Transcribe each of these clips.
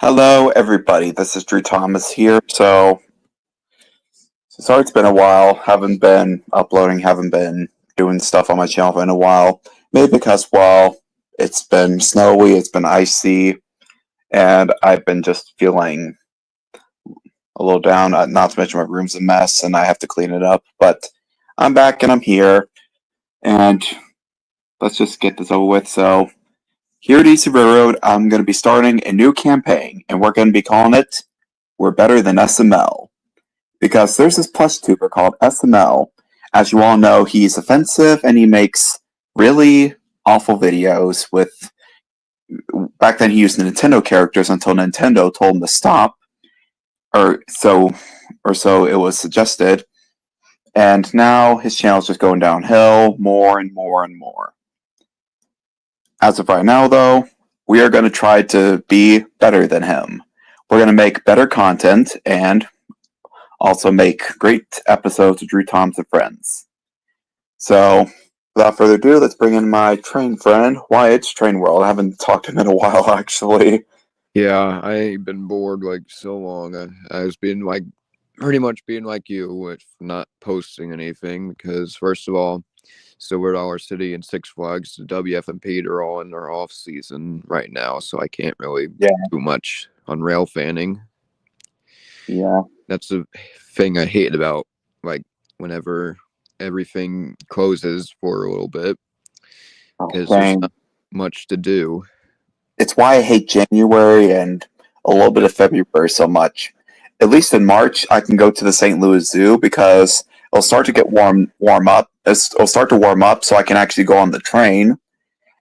Hello, everybody. This is Drew Thomas here. Sorry it's been a while. Haven't been uploading, haven't been doing stuff on my channel in a while. Maybe because, well, it's been snowy, it's been icy, and I've been just feeling a little down. Not to mention my room's a mess and I have to clean it up. But I'm back and I'm here, and let's just get this over with. So, here at Easy Railroad, I'm going to be starting a new campaign, and we're going to be calling it We're Better Than SML. Because there's this plush tuber called SML. As you all know, he's offensive and he makes really awful videos with. Back then, he used Nintendo characters until Nintendo told him to stop, or so it was suggested. And now his channel's just going downhill more and more and more. As of right now, though, we are going to try to be better than him. We're going to make better content and also make great episodes of Drew Thomas and Friends. So, without further ado, let's bring in my train friend, Wyatt's Train World. I haven't talked to him in a while, actually. Yeah, I've been bored so long. I was being pretty much being like you with not posting anything because, first of all, Silver Dollar City and Six Flags, the WF&P are all in their off season right now, so I can't really do much on rail fanning. Yeah. That's the thing I hate about whenever everything closes for a little bit because there's not much to do. It's why I hate January and a little bit of February so much. At least in March, I can go to the St. Louis Zoo because it'll start to get warm up. It'll start to warm up, so I can actually go on the train.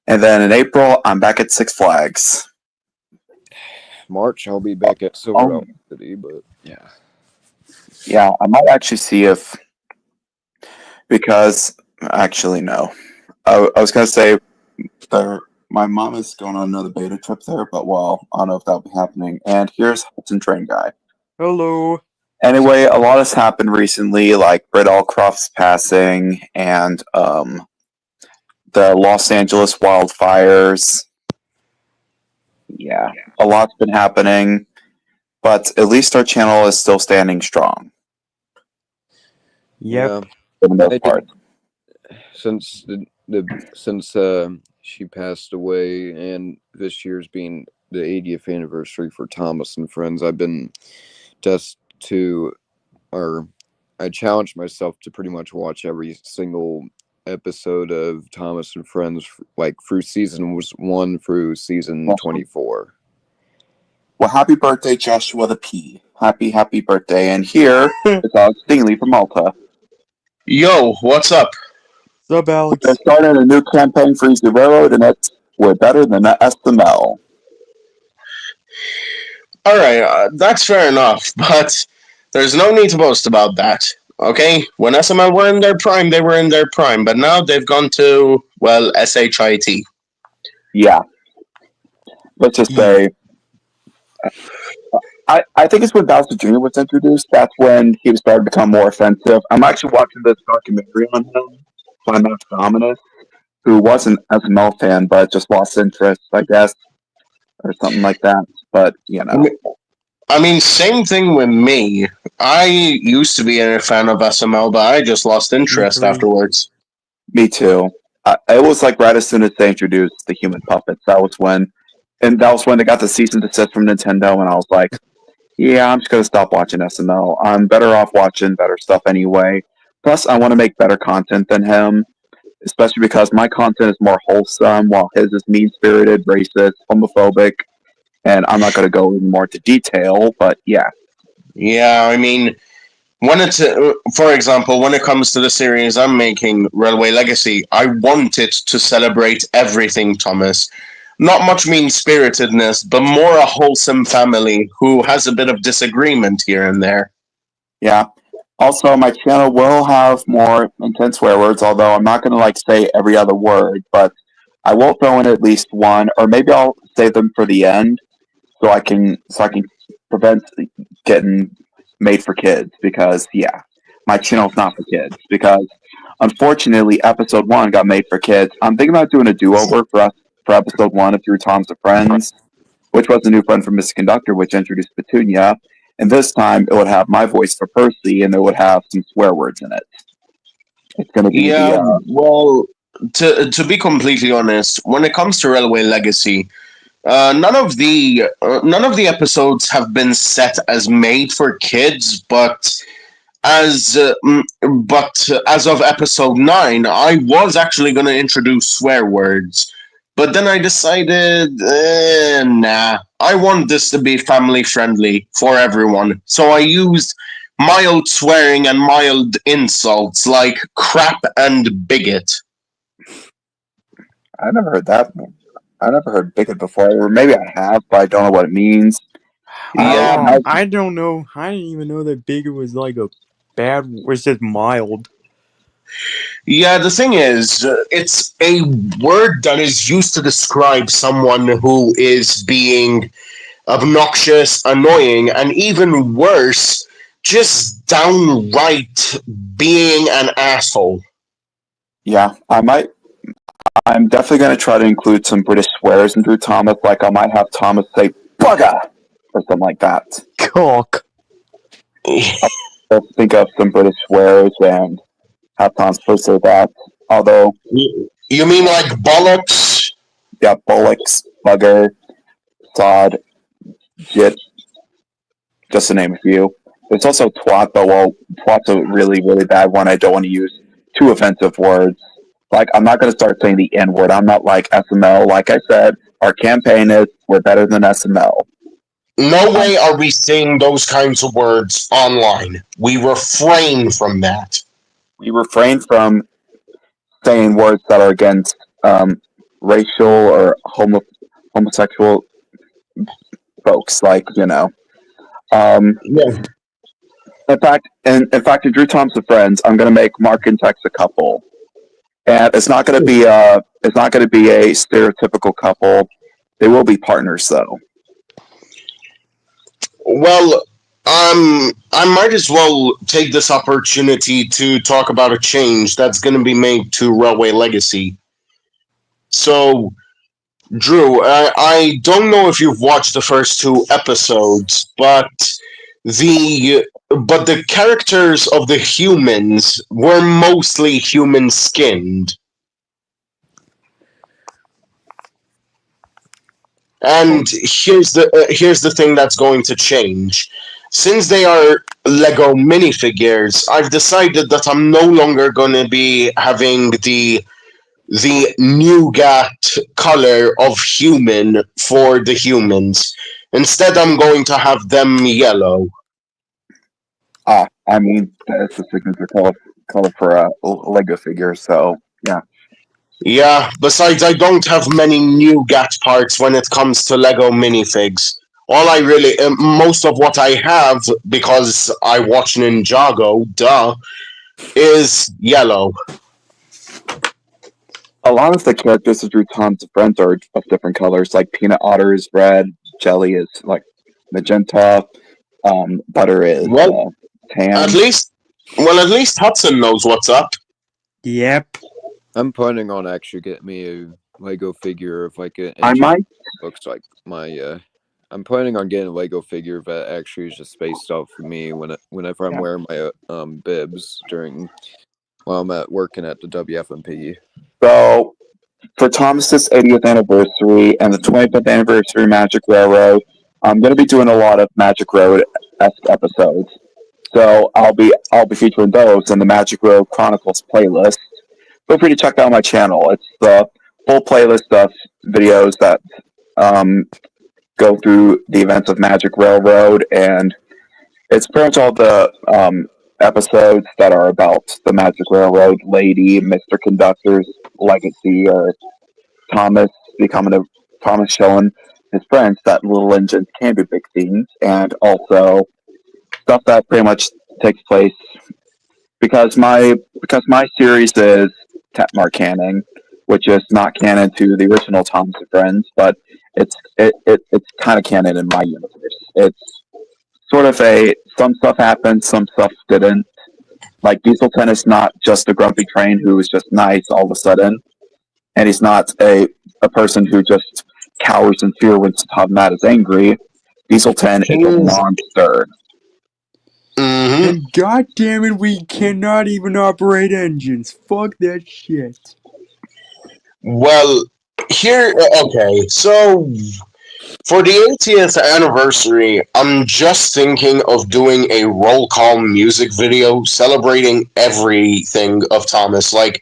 And then in April, I'm back at Six Flags. March, I'll be back at Silver Dollar City, but yeah. Yeah, I might actually see if, because actually no, I was gonna say my mom is going on another beta trip there, but well, I don't know if that'll be happening. And here's Hudson Train Guy. Hello. Anyway, a lot has happened recently, like Britt Allcroft's passing and the Los Angeles wildfires. Yeah, a lot's been happening, but at least our channel is still standing strong. Yeah, for the most part. Since she passed away, and this year's being the 80th anniversary for Thomas and Friends, I've been I challenged myself to pretty much watch every single episode of Thomas and Friends, through season 1 through season 24. Well, happy birthday, Joshua the P. Happy birthday. And here is Alex Stingley from Malta. Yo, what's up? What's up, Alex? We're starting a new campaign for Easy Railroad, and we're better than the SML. Alright, that's fair enough, but there's no need to boast about that, okay? When SML were in their prime, they were in their prime, but now they've gone to, well, SHIT. Yeah. Let's just say, I think it's when Bowser Jr. was introduced, that's when he started to become more offensive. I'm actually watching this documentary on him by Max Dominus, who wasn't an SML fan, but just lost interest, I guess, or something like that. But, I mean, same thing with me. I used to be a fan of SML, but I just lost interest afterwards. Me too. It was right as soon as they introduced the human puppets. That was when they got the cease and desist from Nintendo, and I was like, yeah, I'm just going to stop watching SML. I'm better off watching better stuff anyway. Plus, I want to make better content than him, especially because my content is more wholesome, while his is mean-spirited, racist, homophobic, and I'm not going to go more into detail, but yeah. Yeah, I mean, for example, when it comes to the series I'm making, Railway Legacy, I want it to celebrate everything, Thomas. Not much mean-spiritedness, but more a wholesome family who has a bit of disagreement here and there. Yeah. Also, my channel will have more intense swear words, although I'm not going to say every other word, but I will throw in at least one, or maybe I'll save them for the end, so I can prevent getting made for kids, because my channel's not for kids, because unfortunately episode 1 got made for kids. I'm thinking about doing a do-over for episode 1 of Drew Thomas and Friends, which was a new friend from Mr. Conductor, which introduced Petunia. And this time, it would have my voice for Percy, and it would have some swear words in it. It's going to be Yeah, well, to be completely honest, when it comes to Railway Legacy, none of the episodes have been set as made for kids, but as as of episode 9, I was actually going to introduce swear words, but then I decided, nah, I want this to be family friendly for everyone, so I used mild swearing and mild insults like crap and bigot. I never heard that. I never heard bigot before, or maybe I have, but I don't know what it means. Yeah. I don't know. I didn't even know that bigot was like a bad. Was just mild. Yeah, the thing is, it's a word that is used to describe someone who is being obnoxious, annoying, and even worse, just downright being an asshole. Yeah, I'm definitely going to try to include some British swears in Drew Thomas. Like, I might have Thomas say "bugger" or something like that. Cock. I'll think of some British swears and have Thomas say that. Although, You mean like bollocks? yeah, bullocks, bugger, sod, jit, just to name a few. There's also twat, though. Well, twat's a really, really bad one. I don't want to use too offensive words. Like, I'm not going to start saying the N word. I'm not like SML. Like I said, our campaign is we're better than SML. No way are we saying those kinds of words online. We refrain from that. We refrain from saying words that are against racial or homosexual folks. Like, you know. Yeah. In fact, in Drew Thompson Friends, I'm going to make Mark and Tex a couple, and it's not going to be a stereotypical couple. They will be partners, though. Well, I might as well take this opportunity to talk about a change that's going to be made to Railway Legacy. So, Drew, I don't know if you've watched the first 2 episodes, but the characters of the humans were mostly human skinned. And here's the thing that's going to change. Since they are Lego minifigures, I've decided that I'm no longer going to be having the nougat color of human for the humans. Instead, I'm going to have them yellow. I mean, that's the signature color for a Lego figure, so, yeah. Yeah, besides, I don't have many nougat parts when it comes to Lego minifigs. All I really, most of what I have, because I watch Ninjago, is yellow. A lot of the characters of Drew Thompson Friends are of different colors. Like peanut otter is red, jelly is like magenta, butter is tan. At least Hudson knows what's up. Yep. I'm planning on actually getting me a Lego figure of like I might. looks like my I'm planning on getting a Lego figure that actually is just based off for me whenever I'm wearing my bibs while I'm working at the WFMP. So, for Thomas's 80th anniversary and the 25th anniversary of Magic Railroad, I'm going to be doing a lot of Magic Road-esque episodes. So I'll be featuring those in the Magic Road Chronicles playlist. Feel free to check out my channel. It's the full playlist of videos that go through the events of Magic Railroad, and it's pretty much all the episodes that are about the Magic Railroad, Lady, Mr. Conductor's legacy, or Thomas showing his friends that little engines can do big things, and also stuff that pretty much takes place because my series is Tetmar canon, which is not canon to the original Thomas and Friends, but it's kind of canon in my universe. It's sort of some stuff happened, some stuff didn't. Like Dieselton is not just a grumpy train who is just nice all of a sudden, and he's not a person who just cowers in fear when Matt is angry. Diesel 10 is a monster. Mhm. And god damn it, we cannot even operate engines. Fuck that shit. Well, okay, so for the 80th anniversary, I'm just thinking of doing a roll call music video celebrating everything of Thomas. Like,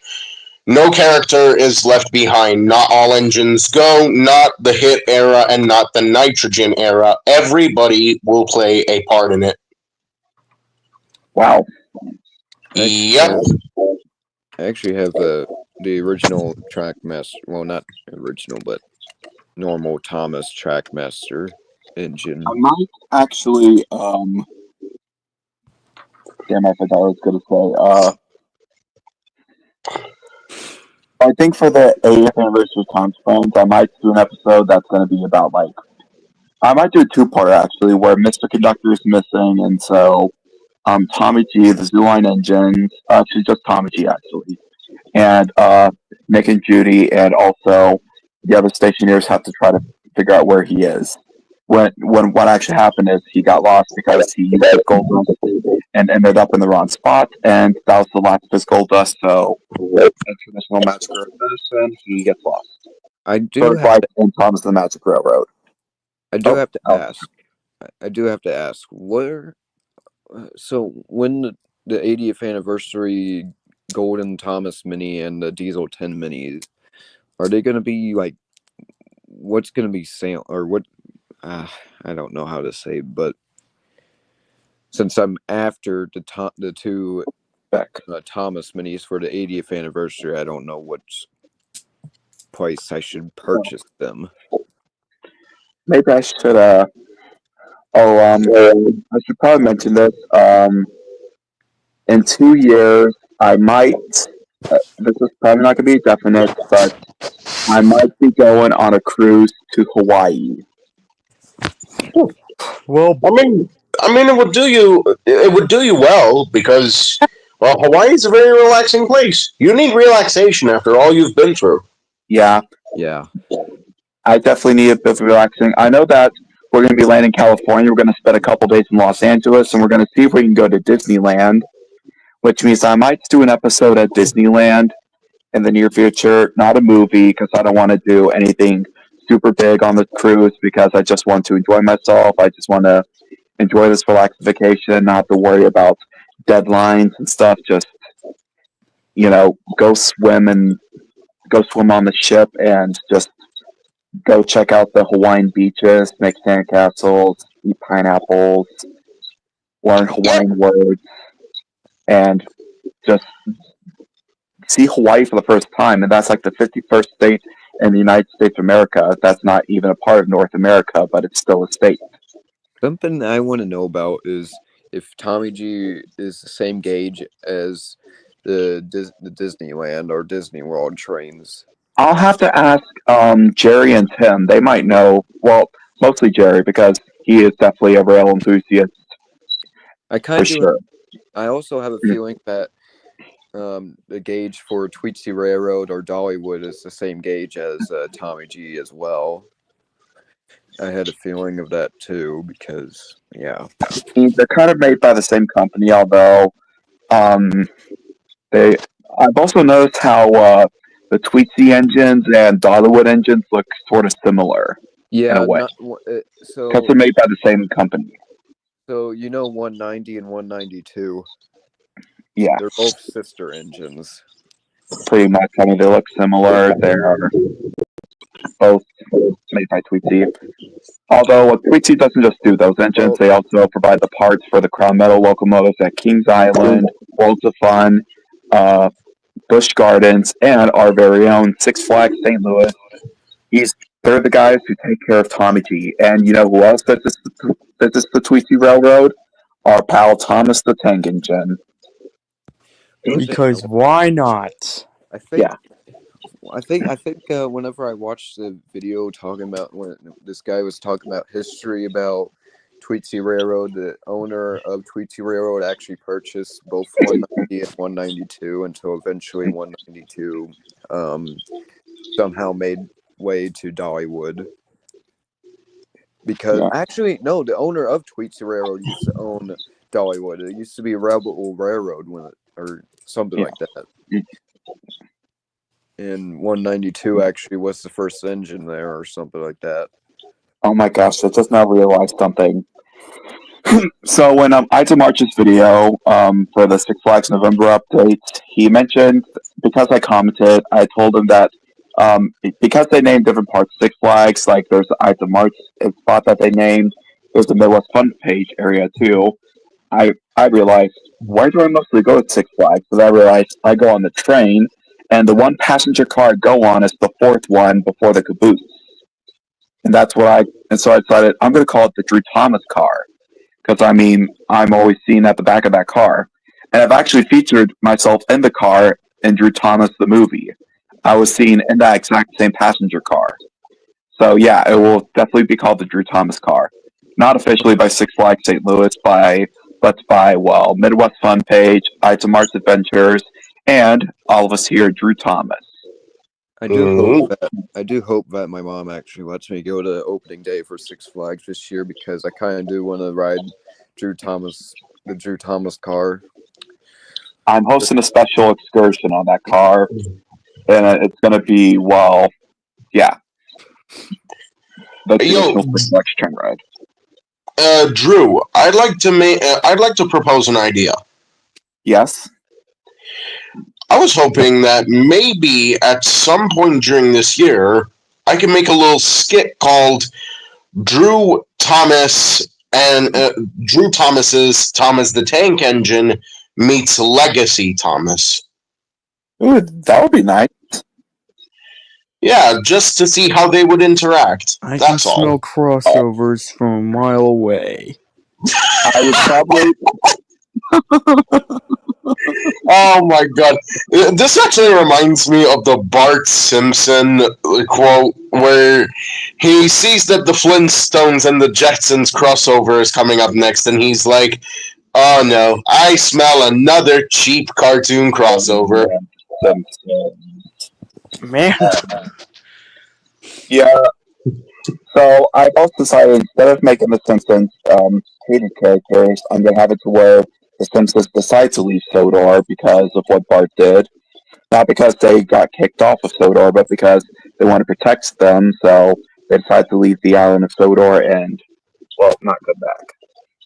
no character is left behind. Not all engines go, not the hit era, and not the nitrogen era. Everybody will play a part in it. Wow. Yep. I actually have the original Trackmaster. Well, not original, but normal Thomas Trackmaster engine. I might actually, damn, I forgot what I was going to say. I think for the 80th anniversary of Tom's Friends, I might do an episode that's going to be about, like, I might do a two-part actually, where Mr. Conductor is missing, and so Tommy G, the Zooline engines, actually just Tommy G actually, and Nick and Judy, and also the other stationers have to try to figure out where he is. When what actually happened is he got lost because he used gold dust and ended up in the wrong spot, and that was the last of his gold dust. So, in traditional Magic Railroad medicine, he gets lost. I do Sort of have like in Thomas the Magic Railroad. I do Oh, have to oh. ask. I do have to ask. Where? So when the 80th anniversary Golden Thomas Mini and the Diesel 10 Minis, are they going to be like? What's going to be sale or what? I don't know how to say, but since I'm after the two Back. Thomas Minis for the 80th anniversary, I don't know what price I should purchase them. Maybe I should. I should probably mention this. In 2 years, I might. This is probably not going to be definite, but I might be going on a cruise to Hawaii. Well, It would do you. It would do you well because, well, Hawaii is a very relaxing place. You need relaxation after all you've been through. Yeah, Yeah. I definitely need a bit of relaxing. I know that we're going to be landing in California. We're going to spend a couple days in Los Angeles, and we're going to see if we can go to Disneyland, which means I might do an episode at Disneyland in the near future. Not a movie, because I don't want to do anything super big on the cruise, because I just want to enjoy myself. I just want to enjoy this relaxed vacation, not have to worry about deadlines and stuff. Just, go swim on the ship and just go check out the Hawaiian beaches, make sandcastles, eat pineapples, learn Hawaiian words, and just see Hawaii for the first time. And that's like the 51st state in the United States of America. That's not even a part of North America, but it's still a state. Something I want to know about is if Tommy G is the same gauge as the Disneyland or Disney World trains. I'll have to ask Jerry and Tim. They might know. Well, mostly Jerry, because he is definitely a rail enthusiast I for kind of. sure. I also have a feeling that the gauge for Tweetsie Railroad or Dollywood is the same gauge as Tommy G as well. I had a feeling of that too because, yeah. They're kind of made by the same company, although I've also noticed how the Tweetsie engines and Dollywood engines look sort of similar in Yeah, a way, so because they're made by the same company. 190 and 192. Yeah, They're both sister engines. pretty much. I mean, they look similar. They are both made by Tweetsie. Although Tweetsie doesn't just do those engines, they also provide the parts for the Crown Metal locomotives at Kings Island, Worlds of Fun, Busch Gardens, and our very own Six Flags St. Louis. They're the guys who take care of Tommy G. And you know who else visits the Tweetsie Railroad? Our pal Thomas the Tank Engine. because why not? I think. Yeah. I think whenever I watched the video talking about when this guy was talking about history about Tweetsie Railroad, the owner of Tweetsie Railroad actually purchased both 190 and 192 until eventually 192 somehow made way to Dollywood. Because Yeah. actually, no, the owner of Tweetsie Railroad used to own Dollywood. It used to be Rebel Railroad or something Yeah. like that. Mm. And 192 actually was the first engine there or something like that. Oh my gosh, I just now realized something. So when I did March's video for the Six Flags November update, he mentioned, because I commented, I told him that because they named different parts Six Flags, like there's the Ides of March spot that they named, there's the Midwest Fun Page area too. I realized, why do I mostly go to Six Flags? Because I realized I go on the train, and the one passenger car I go on is the fourth one before the caboose. And so I decided I'm going to call it the Drew Thomas car. Because, I mean, I'm always seen at the back of that car. And I've actually featured myself in the car in Drew Thomas, the movie. I was seen in that exact same passenger car. So, yeah, it will definitely be called the Drew Thomas car. Not officially by Six Flags St. Louis, but by, well, Midwest Fun Page, Ides of March Adventures, and all of us here, Drew Thomas. I do hope that my mom actually lets me go to opening day for Six Flags this year, because I kind of do want to ride the Drew Thomas car. I'm hosting a special excursion on that car, and it's going to be, well, yeah, the traditional Six Flags train ride. Drew, I'd like to propose an idea. Yes. I was hoping that maybe at some point during this year, I can make a little skit called Drew Thomas and Drew Thomas's Thomas the Tank Engine meets Legacy Thomas. Ooh, that would be nice. Yeah, just to see how they would interact. I can That's all. smell crossovers from a mile away. I would probably. Oh my god. This actually reminds me of the Bart Simpson quote where he sees that the Flintstones and the Jetsons crossover is coming up next, and he's like, oh no, I smell another cheap cartoon crossover. Man, Yeah. So I've also decided, instead of making the Simpsons hated characters, I'm going to have it to where the Simpsons decide to leave Sodor because of what Bart did. Not because they got kicked off of Sodor, but because they want to protect them, so they decide to leave the island of Sodor and, well, not come back.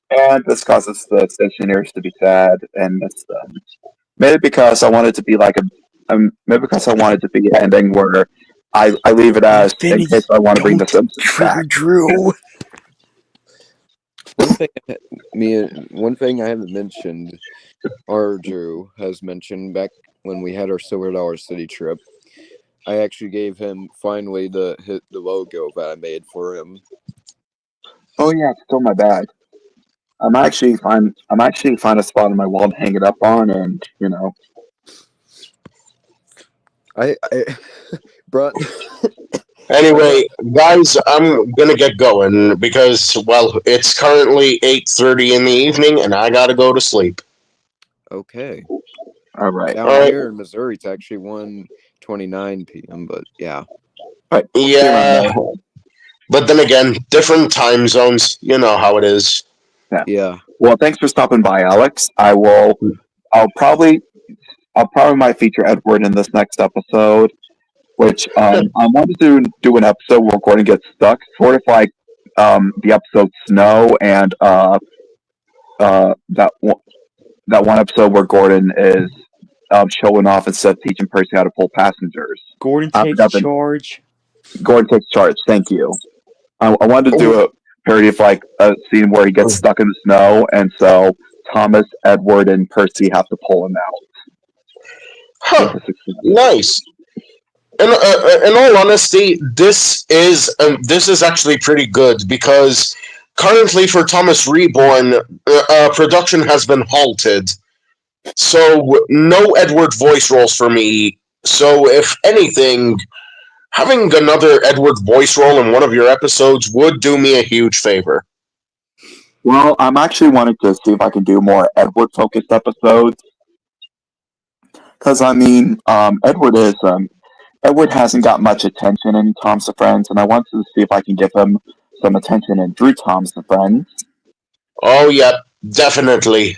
And this causes the stationers to be sad and miss them. Maybe because I wanted to be like maybe because I wanted to be an ending where I leave it as in case I want to bring the Simpsons back. Drew. One thing I haven't mentioned, or Drew has mentioned back when we had our Silver Dollar City trip, I actually gave him finally the logo that I made for him. Oh yeah, it's still my bag. I'm actually find a spot on my wall to hang it up on, and you know. I brought. Anyway, guys, I'm gonna get going because, well, it's currently 8:30 in the evening and I gotta go to sleep. Okay. All right. Down All right. here in Missouri, it's actually 1:29 p.m. But yeah. Yeah, but then again, different time zones. You know how it is. Yeah. Well, thanks for stopping by, Alex. I'll probably might feature Edward in this next episode, which I wanted to do an episode where Gordon gets stuck, sort of like the episode Snow and that one episode where Gordon is showing off instead of teaching Percy how to pull passengers. Gordon takes charge. Gordon takes charge. Thank you. I wanted to do a parody of like a scene where he gets stuck in the snow, and so Thomas, Edward, and Percy have to pull him out. Huh. Nice. In all honesty, this is actually pretty good because currently for Thomas Reborn, production has been halted, so no Edward voice roles for me. So if anything, having another Edward voice role in one of your episodes would do me a huge favor. Well, I'm actually wanting to see if I can do more Edward-focused episodes. Because, I mean, Edward hasn't got much attention in Tom's of Friends, and I wanted to see if I can give him some attention in Drew Tom's the friend. Oh, yep, definitely.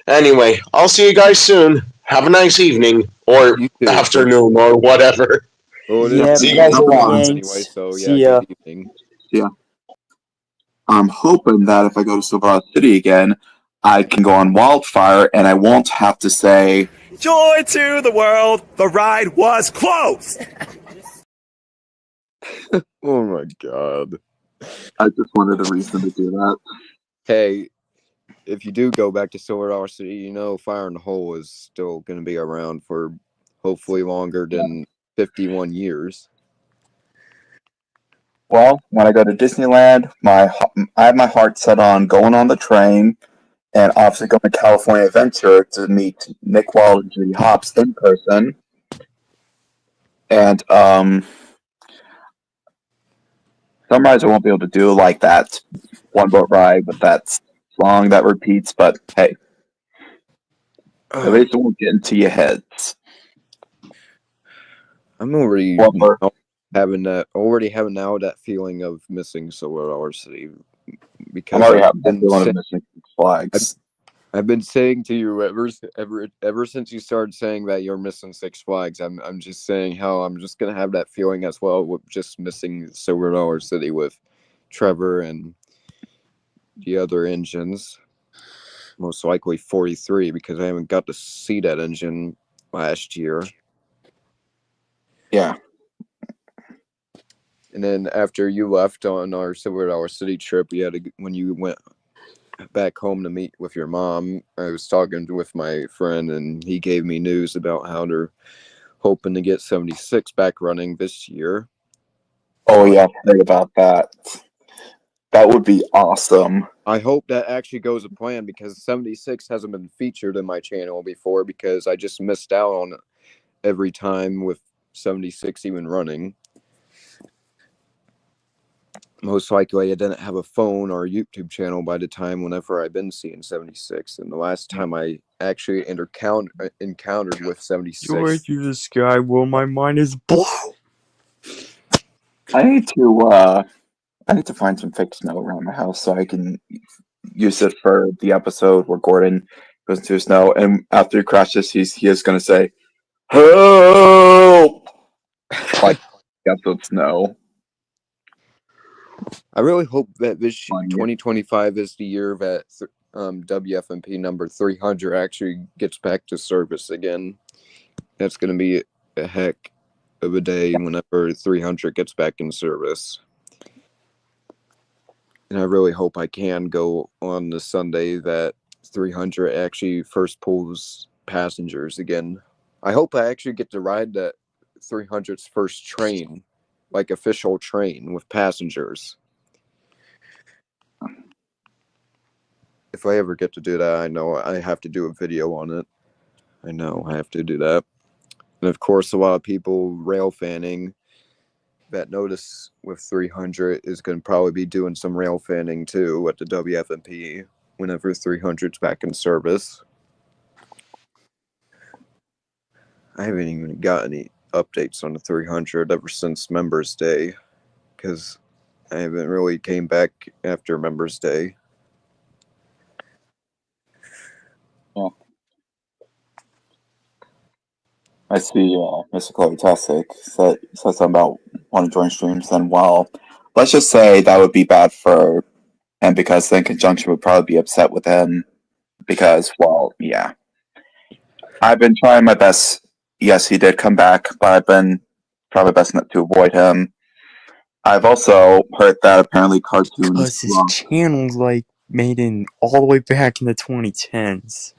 Anyway, I'll see you guys soon. Have a nice evening or You too. afternoon or whatever. Well, it Yep. is See you guys around. anyway, Thanks. so See yeah, ya. good evening. I'm hoping that if I go to Silverado City again, I can go on Wildfire and I won't have to say, Joy to the world, the ride was closed. Oh my god. I just wanted a reason to do that. Hey, if you do go back to Silver City, you know Fire in the Hole is still going to be around for hopefully longer than 51 years. Well, when I go to Disneyland, I have my heart set on going on the train and obviously going to California Adventure to meet Nick Wall and Judy Hopps in person. And some rides I won't be able to do, like that one boat ride with that song that repeats, but hey, at least it won't get into your heads. I'm already Whopper. having now that feeling of missing Silver City because I'm already I've having that been feeling sa- of missing Six Flags. I've been saying to you ever since you started saying that you're missing Six Flags. I'm just saying how I'm just gonna have that feeling as well with just missing Silver City with Trevor and the other engines. Most likely 43 because I haven't got to see that engine last year. Yeah. And then after you left on our Silver City trip, when you went back home to meet with your mom, I was talking with my friend and he gave me news about how they're hoping to get 76 back running this year. Oh yeah, I've heard about that. That would be awesome. I hope that actually goes to plan because 76 hasn't been featured in my channel before because I just missed out on every time with 76 even running. Most likely I didn't have a phone or a YouTube channel by the time whenever I've been seeing 76. And the last time I actually encountered with 76. Joy to the sky, well, my mind is blown. I need to find some fake snow around my house so I can use it for the episode where Gordon goes into the snow and after he crashes he is gonna say, "Help!" Like that's what snow. I really hope that this Fun, yeah. 2025 is the year that WFMP number 300 actually gets back to service again. That's going to be a heck of a day whenever 300 gets back in service. And I really hope I can go on the Sunday that 300 actually first pulls passengers again. I hope I actually get to ride that 300's first train, like official train with passengers. If I ever get to do that, I know I have to do a video on it. I know I have to do that. And of course, a lot of people rail fanning that notice with 300 is going to probably be doing some rail fanning too at the WFMP whenever 300's back in service. I haven't even got any updates on the 300 ever since Members Day because I haven't really came back after Members Day. I see Mr. Chloe Tessic said something about wanting to join streams, and well, let's just say that would be bad for him because then Conjunction would probably be upset with him because, well, yeah. I've been trying my best. Yes, he did come back, but I've been trying my best not to avoid him. I've also heard that apparently cartoons. Because his channel's like made in all the way back in the 2010s.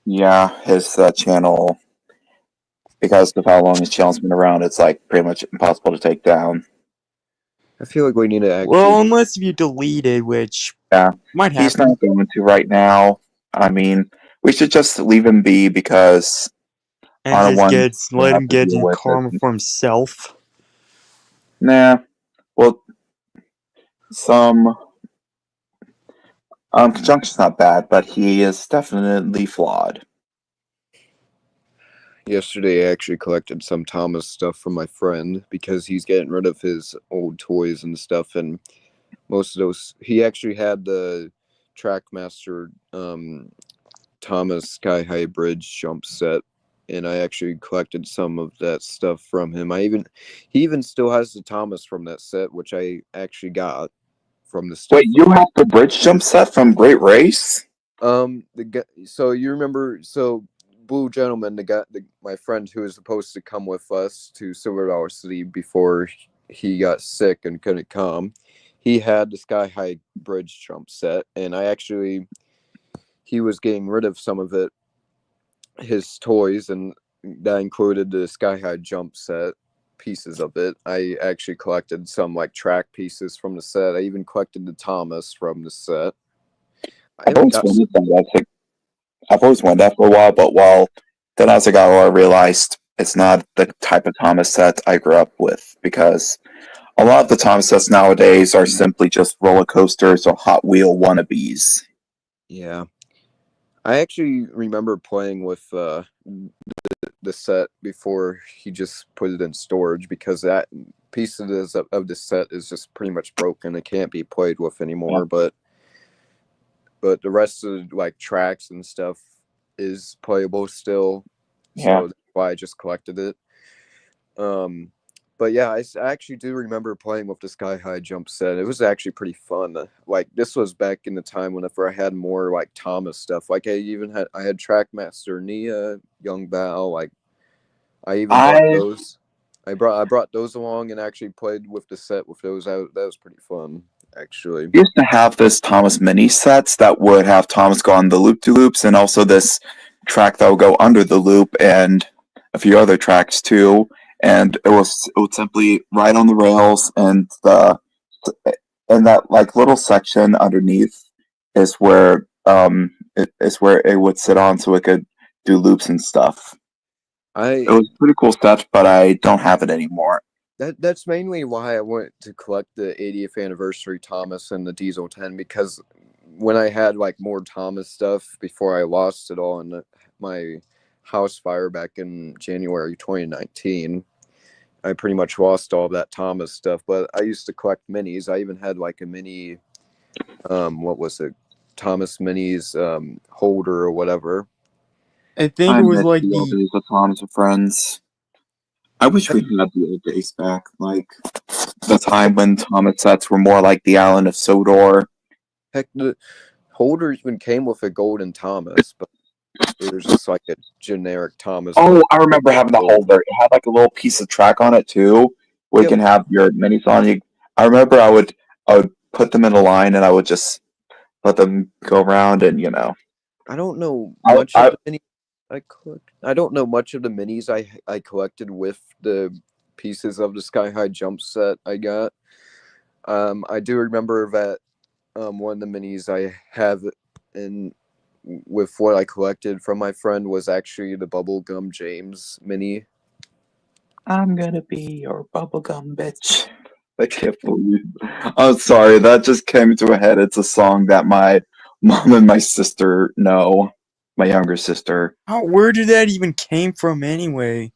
Yeah, his channel, because of how long his channel's been around, it's like pretty much impossible to take down. I feel like we need to actually. Well, unless you delete it, which might happen. He's not going to right now. I mean, we should just leave him be because and just let him get deal with karma it. for himself. Nah. Well, Conjunction's not bad, but he is definitely flawed. Yesterday, I actually collected some Thomas stuff from my friend because he's getting rid of his old toys and stuff. And most of those, he actually had the Trackmaster Thomas Sky High Bridge jump set. And I actually collected some of that stuff from him. He even still has the Thomas from that set, which I actually got from the stuff. Wait, you have the bridge jump set from Great Race? So you remember, Blue Gentleman, my friend who was supposed to come with us to Silver Dollar City before he got sick and couldn't come, he had the Sky High Bridge jump set, and he was getting rid of some of his toys, and that included the Sky High jump set pieces of it. I actually collected some like track pieces from the set. I even collected the Thomas from the set. I've always wanted that for a while, but then as I got older, I realized it's not the type of Thomas set I grew up with, because a lot of the Thomas sets nowadays are simply just roller coasters or Hot Wheel wannabes. Yeah. I actually remember playing with the set before he just put it in storage, because that piece of the set is just pretty much broken. It can't be played with anymore. Yeah. But the rest of like tracks and stuff is playable still. Yeah. So that's why I just collected it. But yeah, I actually do remember playing with the Sky High jump set. It was actually pretty fun. Like, this was back in the time whenever I had more like Thomas stuff. Like, I had Trackmaster Nia, Young Bao. Like, I even bought those. I brought those along and actually played with the set with those out. That was pretty fun, actually. We used to have this Thomas mini sets that would have Thomas go on the loop-de-loops, and also this track that would go under the loop, and a few other tracks too. And it would simply ride on the rails, and that like little section underneath is where it would sit on, so it could do loops and stuff. It was a pretty cool stuff, but I don't have it anymore. That's mainly why I went to collect the 80th anniversary Thomas and the Diesel 10, because when I had like more Thomas stuff before I lost it all in my house fire back in January 2019, I pretty much lost all that Thomas stuff. But I used to collect minis. I even had like a mini, what was it, Thomas minis holder or whatever. I think it was like the old days of Thomas and Friends. I wish we had the old days back, like the time when Thomas sets were more like the Island of Sodor. Heck, the holder even came with a golden Thomas, but it was just like a generic Thomas. Oh, I remember having the holder. It had like a little piece of track on it too, where you can have your minis on. I remember I would put them in a line, and I would just let them go around, and I don't know much of the minis I collect. I don't know much of the minis I collected with the pieces of the Sky High jump set I got. I do remember that one of the minis I have with what I collected from my friend was actually the Bubblegum James mini. I'm gonna be your bubblegum bitch. I can't believe. I'm sorry, that just came into my head. It's a song that my mom and my sister know. My younger sister. Where did that even came from anyway?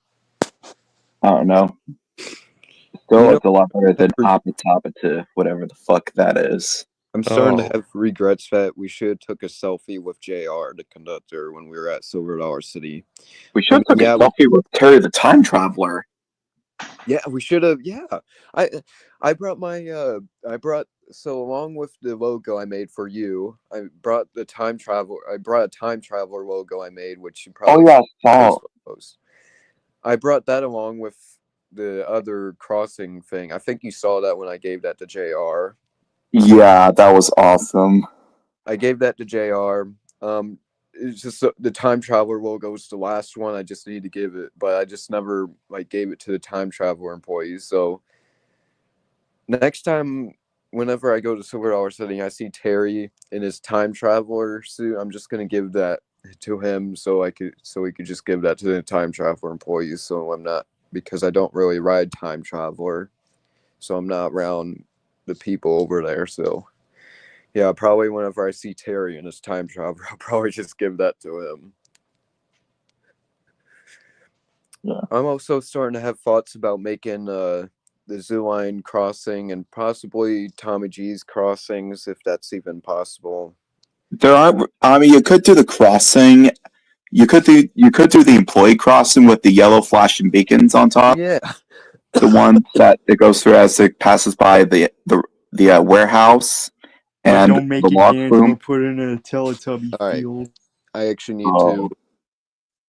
I don't know. Still, it's a lot better than Appa to whatever the fuck that is. I'm starting to have regrets that we should have took a selfie with JR, the conductor, when we were at Silver Dollar City. We should have took a selfie with Terry the Time Traveler. Yeah, we should have. Yeah, I brought so along with the logo I made for you, I brought a time traveler logo I made, which you probably I brought that along with the other crossing thing. I think you saw that when I gave that to JR. Yeah, that was awesome. I gave that to JR. It's just the time traveler logo is the last one. I just need to give it, but I just never gave it to the time traveler employees. So next time, whenever I go to Silver Dollar City, I see Terry in his time traveler suit, I'm just gonna give that to him so he could just give that to the time traveler employees. So I'm not, because I don't really ride time traveler, so I'm not around the people over there. So yeah, probably whenever I see Terry in his time traveler, I'll probably just give that to him. I'm also starting to have thoughts about making the Zoo Line crossing and possibly Tommy G's crossings, if that's even possible. There are. I mean, you could do the crossing. You could do the employee crossing with the yellow flashing beacons on top. Yeah. The one that it goes through as it passes by the warehouse But and don't make the it lock dance room. or put it in a Teletubby All right. field. I actually need Oh,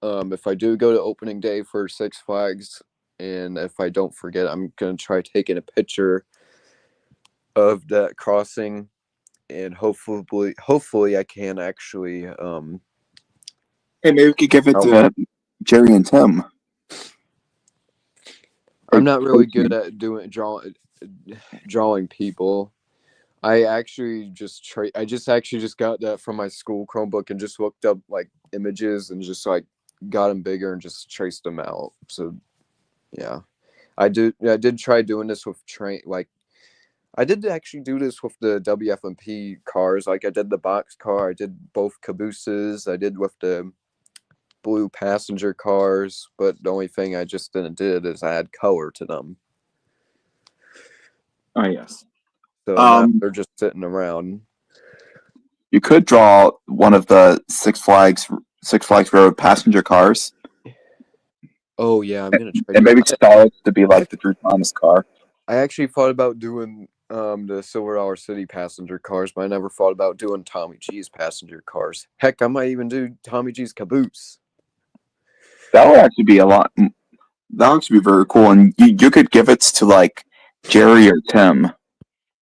to, if I do go to opening day for Six Flags, and if I don't forget, I'm going to try taking a picture of that crossing, and hopefully I can actually, hey, maybe we could give it I'll- to Jerry and Tim. I'm not really good at drawing people. I just actually just got that from my school Chromebook and just looked up like images and just like got them bigger and just traced them out. So yeah, I did try doing this with I did actually do this with the WFMP cars. Like I did the box car, I did both cabooses, I did with the blue passenger cars, but the only thing I just didn't did is add color to them. Oh yes. So now they're just sitting around. You could draw one of the Six Flags Road passenger cars, Oh yeah, I'm gonna try. and maybe style it to be like the Drew Thomas car. I actually thought about doing the Silver Dollar City passenger cars, but I never thought about doing Tommy G's passenger cars. Heck, I might even do Tommy G's caboose. That would actually be a lot. That would actually be very cool, and you could give it to like Jerry or Tim,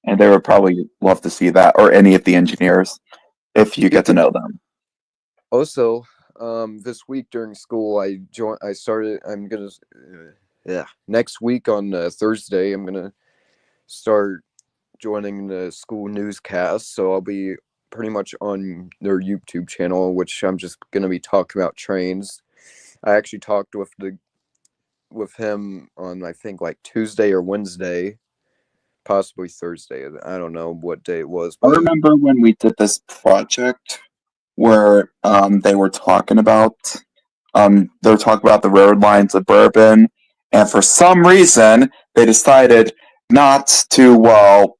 and they would probably love to see that, or any of the engineers, if you get to know them. Also, this week during school, next week on Thursday, I'm gonna start joining the school newscast. So I'll be pretty much on their YouTube channel, which I'm just gonna be talking about trains. I actually talked with him on I think like Tuesday or Wednesday, possibly Thursday. I don't know what day it was. I But remember when we did this project where they were talking about the road lines of Bourbon, and for some reason they decided not to.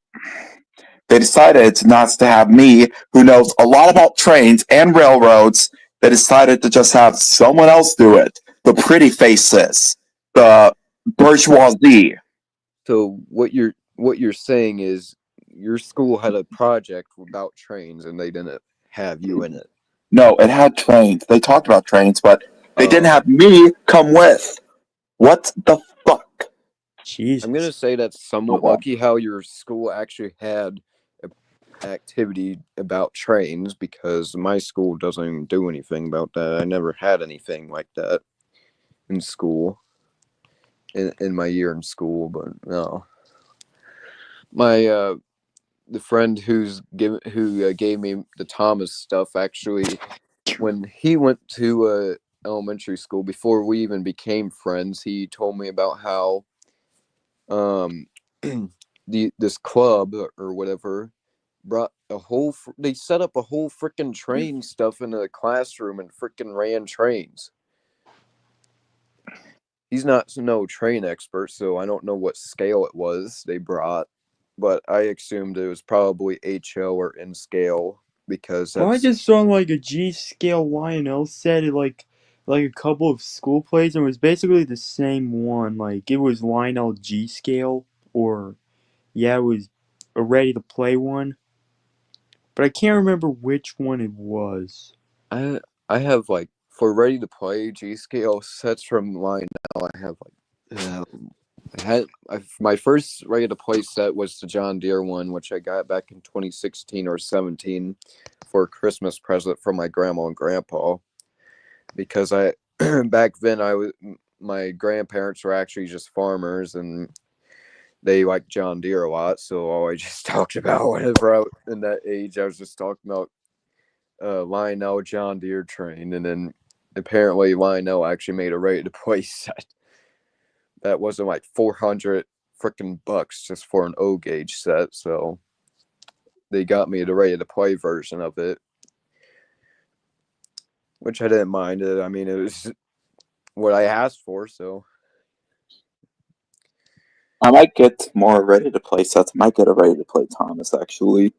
They decided not to have me, who knows a lot about trains and railroads. They decided to just have someone else do it. The pretty faces, the bourgeoisie. So what you're saying is your school had a project about trains and they didn't have you in it. No, it had trains. They talked about trains, but they didn't have me come with. What the fuck? Jesus. I'm gonna say that's somewhat well. lucky how your school actually had an activity about trains, because my school doesn't do anything about that. I never had anything like that in school. In my year in school, but no. My the friend who gave me the Thomas stuff, actually, when he went to elementary school, before we even became friends, he told me about how this club or whatever brought they set up a whole freaking train stuff in a classroom and freaking ran trains. He's not no train expert, so I don't know what scale it was they brought, but I assumed it was probably HO or N scale, because Well, I that's just saw like a G scale Lionel set at like a couple of school plays, and it was basically the same one. Like it was Lionel G scale, or yeah, it was a ready to play one. But I can't remember which one it was. I have like for ready to play G scale sets from Lionel. I have like my first ready to play set was the John Deere one, which I got back in 2016 or 17 for a Christmas present from my grandma and grandpa, because I back then my grandparents were actually just farmers and they like John Deere a lot, so all I just talked about whenever I was in that age, I was just talking about Lionel John Deere train, and then apparently Lionel actually made a ready to play set that wasn't like 400 freaking bucks just for an O gauge set, so they got me the ready to play version of it, which I didn't mind it. I mean, it was what I asked for. So I might get more ready to play sets. I might get a ready to play Thomas actually.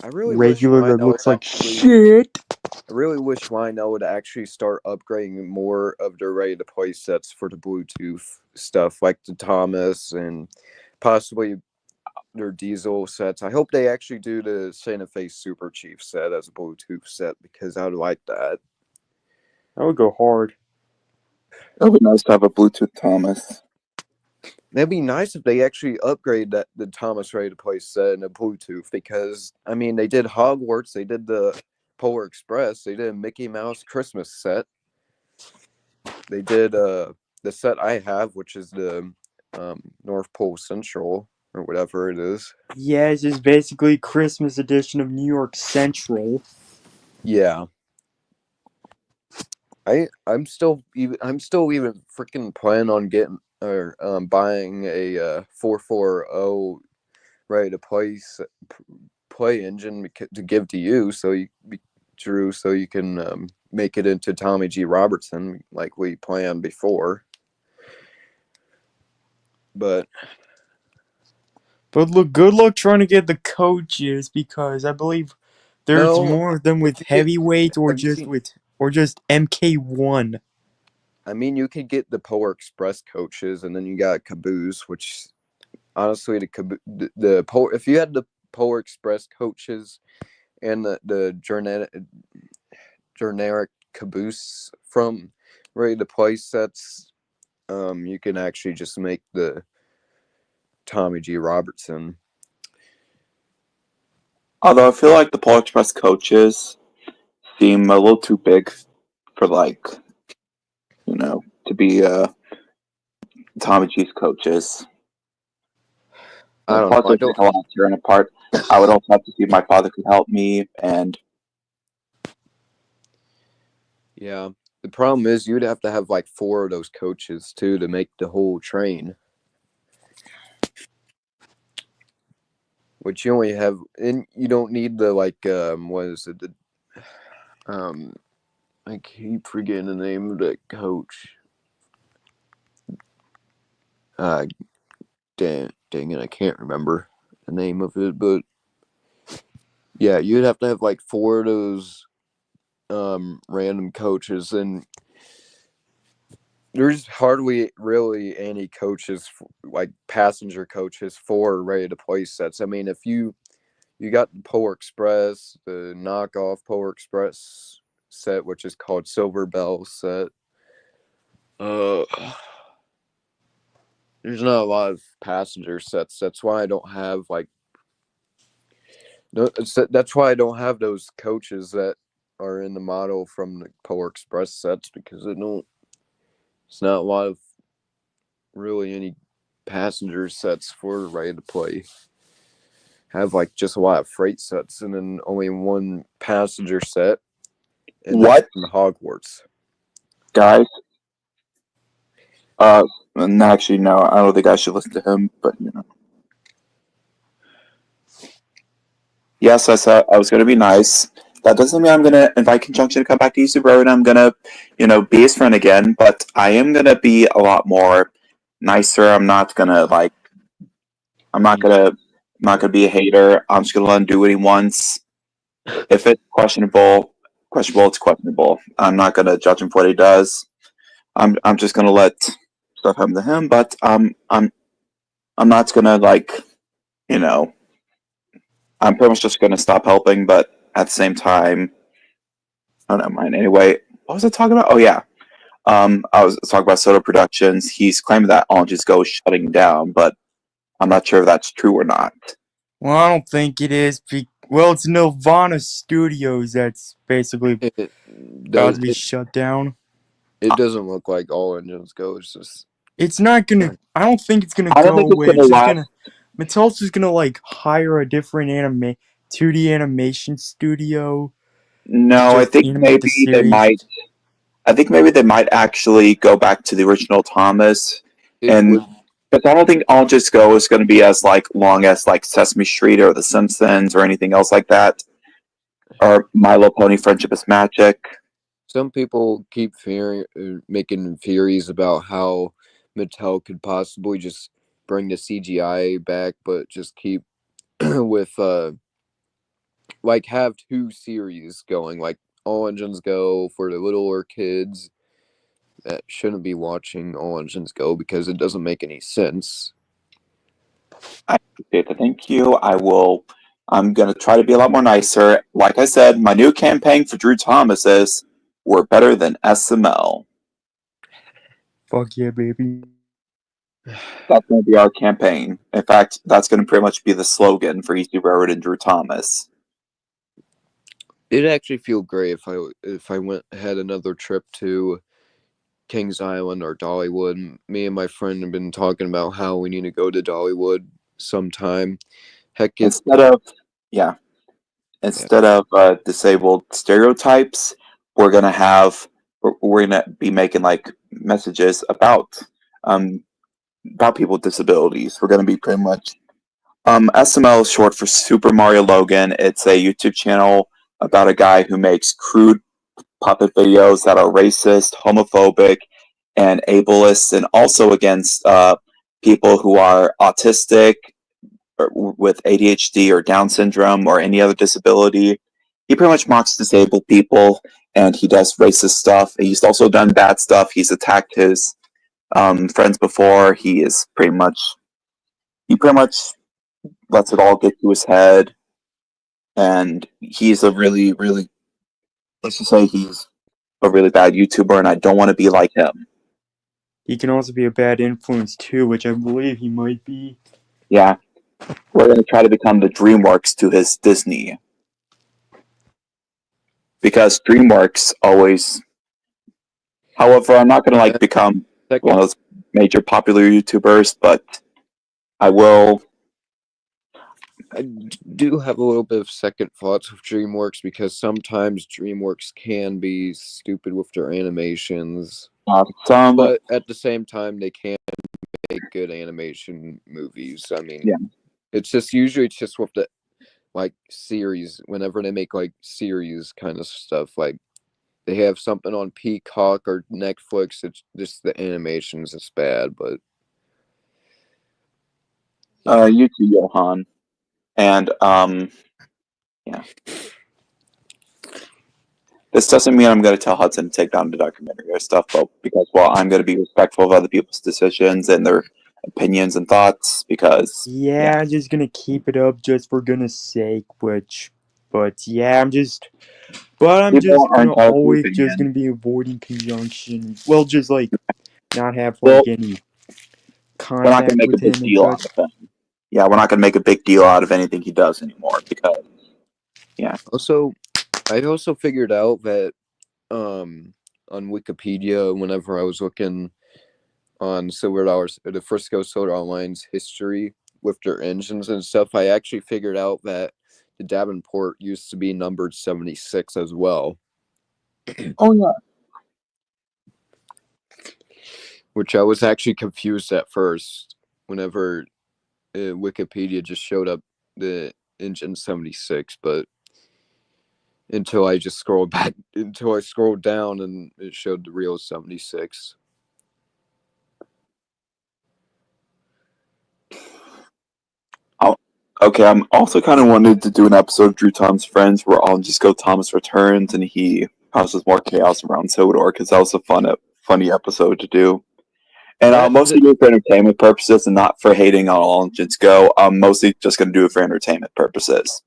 I really Regular wish that Lionel looks like actually, shit. I really wish Lionel would actually start upgrading more of their ready to play sets for the Bluetooth stuff, like the Thomas and possibly their Diesel sets. I hope they actually do the Santa Fe Super Chief set as a Bluetooth set because I would like that. That would go hard. It would be nice to have a Bluetooth Thomas. That'd be nice if they actually upgrade the Thomas ready to play set in a Bluetooth because I mean they did Hogwarts, they did the Polar Express, they did a Mickey Mouse Christmas set. They did the set I have, which is the North Pole Central or whatever it is. Yeah, it's just basically Christmas edition of New York Central. Yeah. I'm still even freaking planning on getting or buying a 440 ready to play engine to give to you, so you Drew, so you can make it into Tommy G Robertson like we planned before. But look, good luck trying to get the coaches because I believe there's no, more of them with you get- heavyweight or have you just seen- MK1. I mean, you could get the Polar Express coaches, and then you got Caboose, which honestly, the Polar, if you had the Polar Express coaches and the generic Caboose from ready to play sets, you can actually just make the Tommy G Robertson. Although I feel like the Polar Express coaches seem a little too big for to be Tommy G's coaches. I don't Plus, know. I it would don't. take a lot of tearing apart. I would also have to see if my father could help me, and Yeah. The problem is you'd have to have like 4 of those coaches too to make the whole train. Which you only have, and you don't need the what is it? I keep forgetting the name of that coach. Dang it, I can't remember the name of it, but yeah, you'd have to have like 4 of those random coaches, and there's hardly really any coaches like passenger coaches for ready to play sets. I mean, if you got the Polar Express, the knockoff Polar Express set, which is called Silver Bell set. There's not a lot of passenger sets. That's why I don't have that's why I don't have those coaches that are in the model from the Polar Express sets because it's not a lot of really any passenger sets for ready to play. Have just a lot of freight sets and then only one passenger set. And what, from Hogwarts, guys? And actually, no, I don't think I should listen to him. But yes, I said I was going to be nice. That doesn't mean I'm going to invite Conjunction to come back to YouTube Road and I'm going to, be his friend again. But I am going to be a lot more nicer. I'm not going to I'm not going to be a hater. I'm just going to let him do what he wants. If it's questionable, it's questionable. I'm not going to judge him for what he does. I'm just going to let stuff happen to him. But I'm not going to I'm pretty much just going to stop helping, but at the same time, I don't mind. Anyway, what was I talking about? Oh, yeah. I was talking about Soto Productions. He's claiming that All Just Go is shutting down, but I'm not sure if that's true or not. Well, I don't think it is. Well, it's Nirvana Studios that's basically about to be shut down. It doesn't look like All Engines Go. It's just. It's not gonna. I don't think it's gonna I don't go think it's away. gonna It's just last. gonna. Mattel's just gonna hire a different 2D animation studio. No, I Just think animate the maybe they series. might. I think maybe they might actually go back to the original Thomas, because I don't think All Just Go is going to be as long as Sesame Street or The Simpsons or anything else like that, or My Little Pony: Friendship is Magic. Some people keep making theories about how Mattel could possibly just bring the CGI back, but just keep with like have two series going, like All Engines Go for the littler kids that shouldn't be watching All Engines Go because it doesn't make any sense. I appreciate it. Thank you. I'm going to try to be a lot more nicer. Like I said, my new campaign for Drew Thomas is we're better than SML. Fuck yeah, baby. That's going to be our campaign. In fact, that's going to pretty much be the slogan for Easy Railroad and Drew Thomas. It'd actually feel great if I had another trip to Kings Island or Dollywood. Me and my friend have been talking about how we need to go to Dollywood sometime. Heck, Instead of disabled stereotypes, we're gonna be making like messages about people with disabilities. We're gonna be pretty much SML is short for Super Mario Logan. It's a YouTube channel about a guy who makes crude puppet videos that are racist, homophobic, and ableist, and also against people who are autistic, or with ADHD or Down syndrome or any other disability. He pretty much mocks disabled people, and he does racist stuff. He's also done bad stuff. He's attacked his friends before. He pretty much lets it all get to his head, and he's a really, really, let's just say he's a really bad YouTuber, and I don't want to be like him. He can also be a bad influence too, which I believe he might be. Yeah. We're going to try to become the DreamWorks to his Disney. Because DreamWorks always... However, I'm not going to become one of those major popular YouTubers, but I will... I do have a little bit of second thoughts with DreamWorks because sometimes DreamWorks can be stupid with their animations. But at the same time, they can make good animation movies. I mean, yeah. It's just usually just with the like series. Whenever they make like series kind of stuff, like they have something on Peacock or Netflix, it's just the animations is bad. But you too, Johan, and yeah. This doesn't mean I'm going to tell Hudson to take down the documentary or stuff, but because I'm going to be respectful of other people's decisions and their opinions and thoughts, because I'm just gonna keep it up just for goodness sake, but I'm just gonna always just gonna be avoiding conjunction. Well, just like not have any contact we're not going to make a big deal out of him. Yeah, we're not going to make a big deal out of anything he does anymore because Also, I also figured out that on Wikipedia, whenever I was looking on Silver Dollars, the Frisco Solar Online's history with their engines and stuff, I actually figured out that the Davenport used to be numbered 76 as well. Oh yeah. Which I was actually confused at first whenever Wikipedia just showed up the engine 76, but until I scrolled down and it showed the real 76. Okay, I'm also kind of wanted to do an episode of Drew Tom's Friends where All Engines Go Thomas returns and he causes more chaos around Sodor, because that was a funny episode to do. And I'll mostly do it for entertainment purposes and not for hating on All Engines Go. I'm mostly just going to do it for entertainment purposes.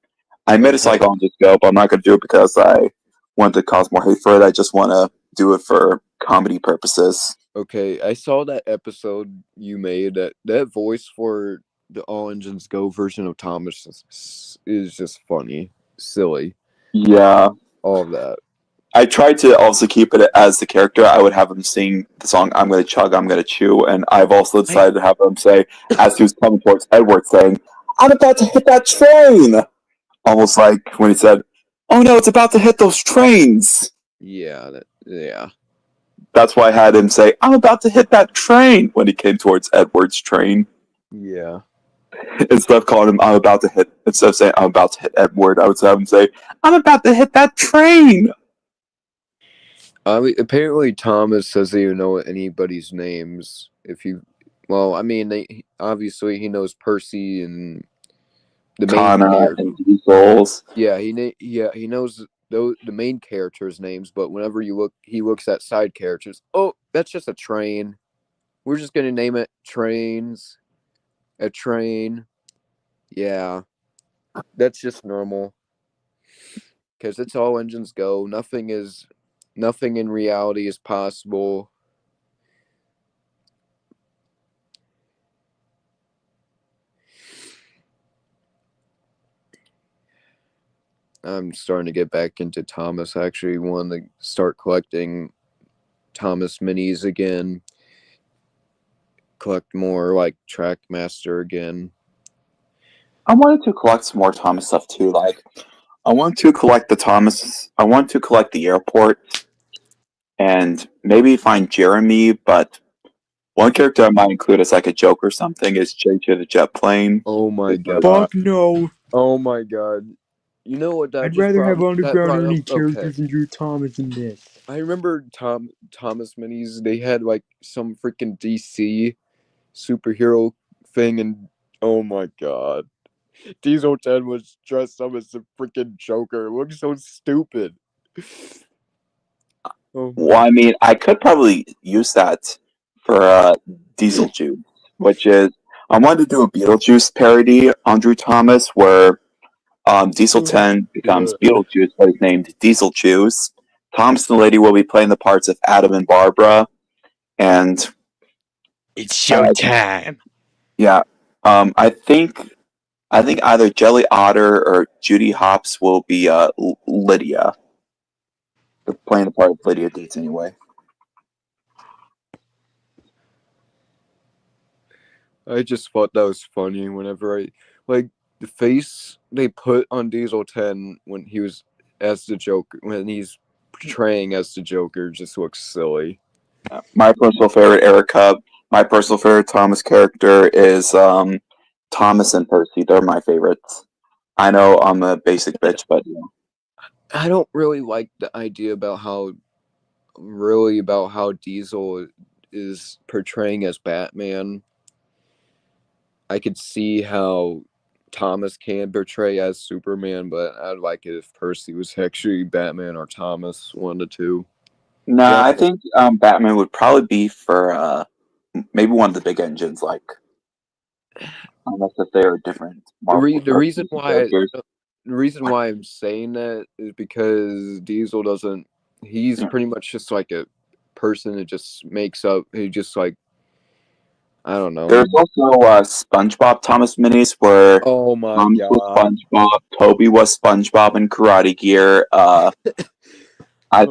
I admit it's like All Engines Go, but I'm not going to do it because I want to cause more hate for it. I just want to do it for comedy purposes. Okay, I saw that episode you made. That voice for the All Engines Go version of Thomas is just funny, silly. Yeah. All of that. I tried to also keep it as the character. I would have him sing the song "I'm Gonna Chug, I'm Gonna Chew," and I've also decided to have him say, as he was coming towards Edward, saying, "I'm about to hit that train!" Almost like when he said, "Oh no, it's about to hit those trains!" Yeah, yeah. That's why I had him say, "I'm about to hit that train" when he came towards Edward's train. Yeah. Instead of calling him instead of saying, "I'm about to hit Edward," I would have him say, "I'm about to hit that train." Apparently Thomas doesn't even know anybody's names. Obviously he knows Percy and the main Connor character. and Diesels. Yeah, he knows the main characters' names, but whenever he looks at side characters. Oh, that's just a train. We're just gonna name it Trains. A train. Yeah, that's just normal. Because it's all engines go. Nothing in reality is possible. I'm starting to get back into Thomas. I actually want to start collecting Thomas minis again. Collect more like Trackmaster again. I wanted to collect some more Thomas stuff too. Like, I want to collect the Thomas. I want to collect the airport, and maybe find Jeremy. But one character I might include as like a joke or something is JJ the Jet Plane. Oh my god. Fuck no. Oh my god. You know what that I'd just rather have that Underground brought Ernie up? Okay. characters than Drew Thomas in this. I remember Thomas minis. They had like some freaking DC superhero thing, and oh my god, Diesel 10 was dressed up as the freaking Joker. It looked so stupid. Oh, Well, I mean, I could probably use that for Diesel Juice, which is I wanted to do a Beetlejuice parody on Drew Thomas where Diesel 10 becomes Beetlejuice, but he's named Diesel Juice. Thomas and the Lady will be playing the parts of Adam and Barbara, and It's showtime. yeah, I think either Jelly Otter or Judy Hopps will be Lydia. They're playing the part of Lydia Deetz anyway. I just thought that was funny whenever the face they put on Diesel 10 when he was as the Joker, when he's portraying as the Joker, just looks silly. My personal favorite Erica. My personal favorite Thomas character is Thomas and Percy. They're my favorites. I know I'm a basic bitch, but you know. I don't really like the idea about how Diesel is portraying as Batman. I could see how Thomas can portray as Superman, but I'd like it if Percy was actually Batman or Thomas, one of the two. Nah, Yeah. I think Batman would probably be for maybe one of the big engines, like unless if they are different. The reason why I'm saying that is because Diesel doesn't. He's pretty much just like a person that just makes up. He just like, I don't know. There's also SpongeBob Thomas minis where Oh my Thomas god. was SpongeBob, Toby was SpongeBob in Karate Gear. I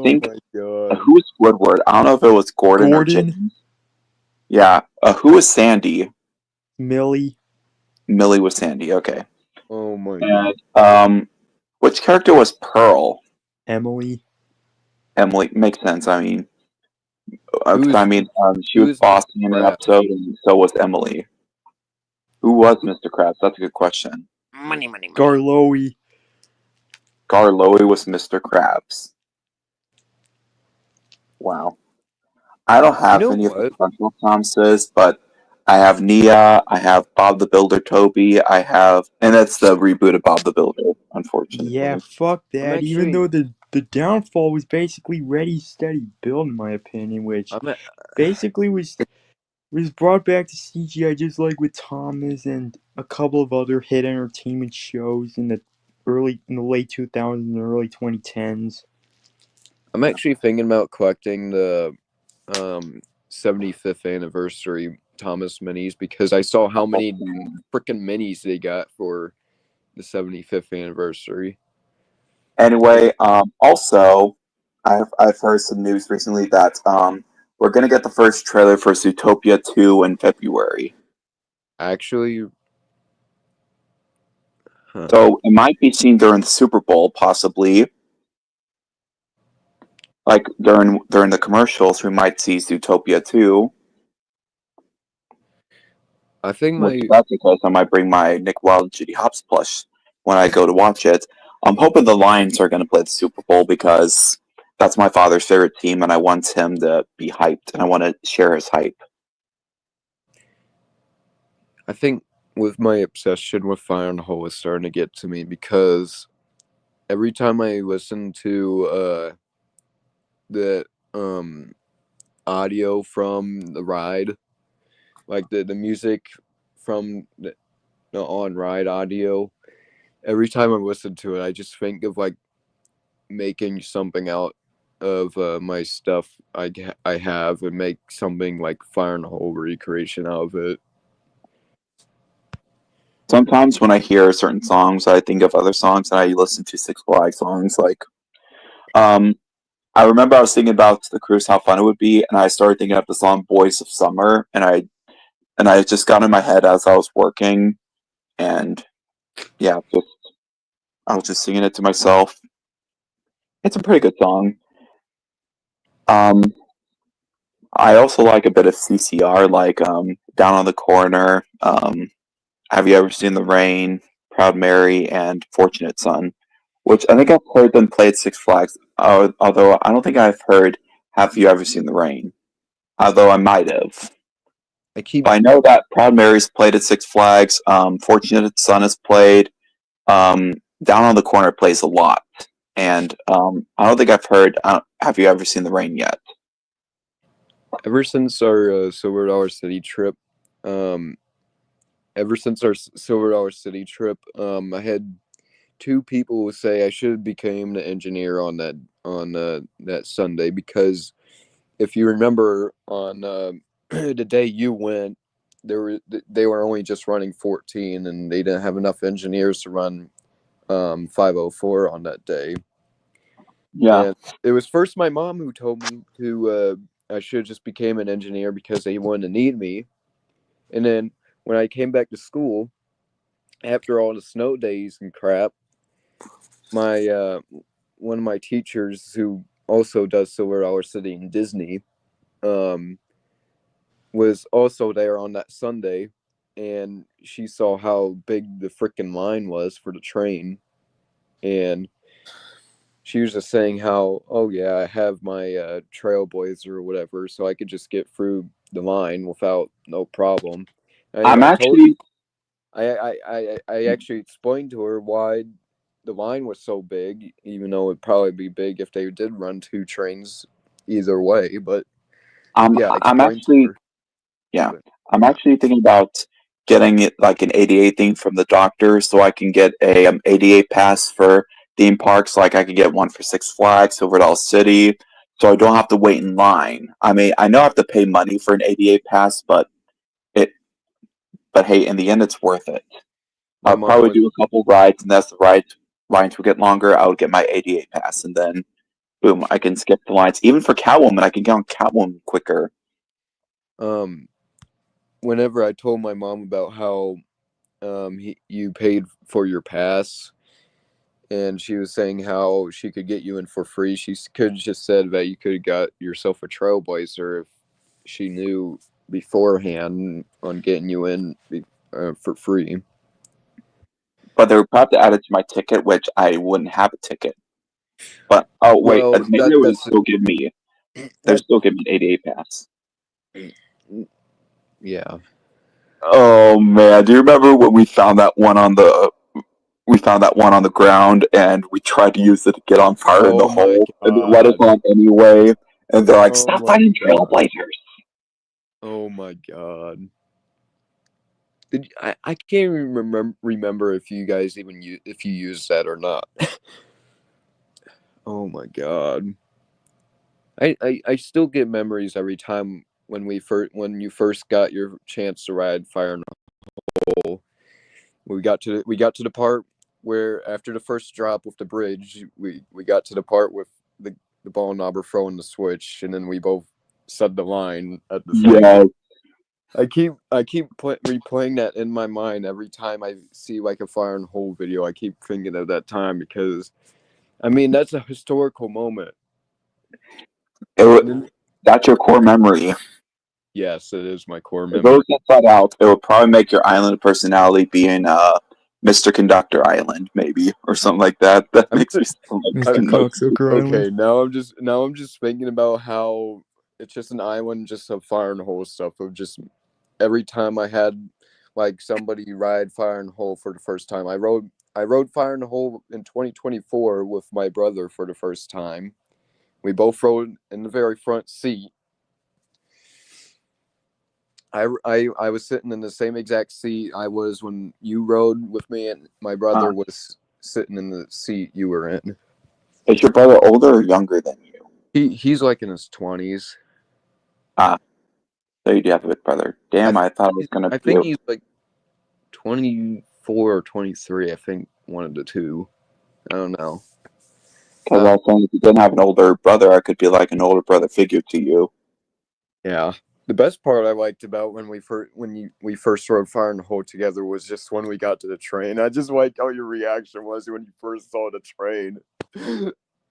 think Oh my god. who was Squidward? I don't know if it was Gordon or James. Yeah. Who was Sandy? Millie. Millie was Sandy. Okay. Oh my god. And which character was Pearl? Emily. Emily makes sense. I mean, she who was is bossing in an Krabs? episode, and so was Emily. Who was Mr. Krabs? That's a good question. Garloey. Garloey was Mr. Krabs. Wow. I don't have any of the SpongeBob Thomases, but I have Nia, I have Bob the Builder Toby, and that's the reboot of Bob the Builder, unfortunately. Yeah, fuck that. Even though the downfall was basically Ready, Steady, Build, in my opinion, which basically was brought back to CGI just like with Thomas and a couple of other hit entertainment shows in the late 2000s and early 2010s. I'm actually thinking about collecting the 75th anniversary Thomas minis because I saw how many freaking minis they got for the 75th anniversary. Anyway, also, I've heard some news recently that we're gonna get the first trailer for Zootopia 2 in February. Actually, so it might be seen during the Super Bowl, possibly. Like during the commercials, we might see Zootopia 2. I think that's because I might bring my Nick Wilde and Judy Hopps plush when I go to watch it. I'm hoping the Lions are going to play the Super Bowl because that's my father's favorite team, and I want him to be hyped, and I want to share his hype. I think with my obsession with Fire in the Hole is starting to get to me because every time I listen to the audio from the ride, like the music from the on ride audio, every time I listen to it, I just think of like making something out of my stuff I have and make something like Fire in the Hole recreation out of it. Sometimes when I hear certain songs, I think of other songs, and I listen to Six Flags songs. Like, I remember I was thinking about the cruise, how fun it would be, and I started thinking of the song "Boys of Summer," and I just got in my head as I was working, and yeah, I was just singing it to myself. It's a pretty good song. I also like a bit of CCR, like "Down on the Corner." Have you ever seen the rain? Proud Mary and Fortunate Son, which I think I've heard them play at Six Flags. Although I don't think I've heard Have You Ever Seen the Rain? Although I might have. But I know that Proud Mary's played at Six Flags. Fortunate Son has played. Down on the Corner plays a lot. And I don't think I've heard Have You Ever Seen the Rain yet. Ever since our Silver Dollar City trip, I had two people say I should have became the engineer on that Sunday, because if you remember on the day you went, they were only just running 14 and they didn't have enough engineers to run 504 on that day. Yeah. And it was first my mom who told me I should have just became an engineer because they wanted to need me. And then when I came back to school, after all the snow days and crap, my one of my teachers who also does Silver Dollar City and Disney was also there on that Sunday, and she saw how big the freaking line was for the train, and she was just saying how, oh yeah, I have my Trailblazer or whatever, so I could just get through the line without no problem. I actually explained to her why the line was so big, even though it'd probably be big if they did run two trains either way. But yeah, I'm actually thinking about getting it like an ADA thing from the doctor, so I can get a ADA pass for theme parks. Like I could get one for Six Flags, Silver Dollar City, so I don't have to wait in line. I mean, I know I have to pay money for an ADA pass, but hey, in the end, it's worth it. I'll probably do a couple rides, and as the rides will get longer, I would get my ADA pass, and then boom, I can skip the lines. Even for Catwoman, I can get on Catwoman quicker. Whenever I told my mom about how you paid for your pass, and she was saying how she could get you in for free, she could have just said that you could have got yourself a Trailblazer if she knew beforehand on getting you in for free. But they would probably add it to my ticket, which I wouldn't have a ticket. But maybe they would still give me. They'd still give me an ADA pass. Yeah. Oh man, do you remember when we found that one on the ground and we tried to use it to get on Fire in the Hole, and they let us on anyway? And they're like, "Stop fighting Trailblazers!" Oh my god. I can't remember if you guys even if you used that or not. Oh my god. I still get memories every time when you first got your chance to ride Fire in the Hole. We got to the part where after the first drop with the bridge, we got to the part with the ball knobber throwing the switch, and then we both said the line at the same time. I keep replaying that in my mind every time I see like a Fire in the Hole video. I keep thinking of that time because, I mean, that's a historical moment. That's your core memory. Yes, it is my core memory. If those get thought out, it would probably make your island personality being Mr. Conductor Island, maybe, or something like that. That I'm makes me just- sound like Mr. no- Cocksucker Island. Okay, now I'm just thinking about how it's just an island just of fire and hole stuff of just every time I had like somebody ride fire and hole for the first time. I rode fire and hole in 2024 with my brother for the first time. We both rode in the very front seat. I was sitting in the same exact seat I was when you rode with me, and my brother was sitting in the seat you were in. Is your brother older or younger than you? He's like in his 20s. So you do have a big brother. Damn, I thought it was gonna I be. think he's like 24 or 23. I think one of the two. I don't know. Because I was saying, if you didn't have an older brother, I could be like an older brother figure to you. Yeah. The best part I liked about when we first rode Fire and Hole together was just when we got to the train. I just liked how your reaction was when you first saw the train.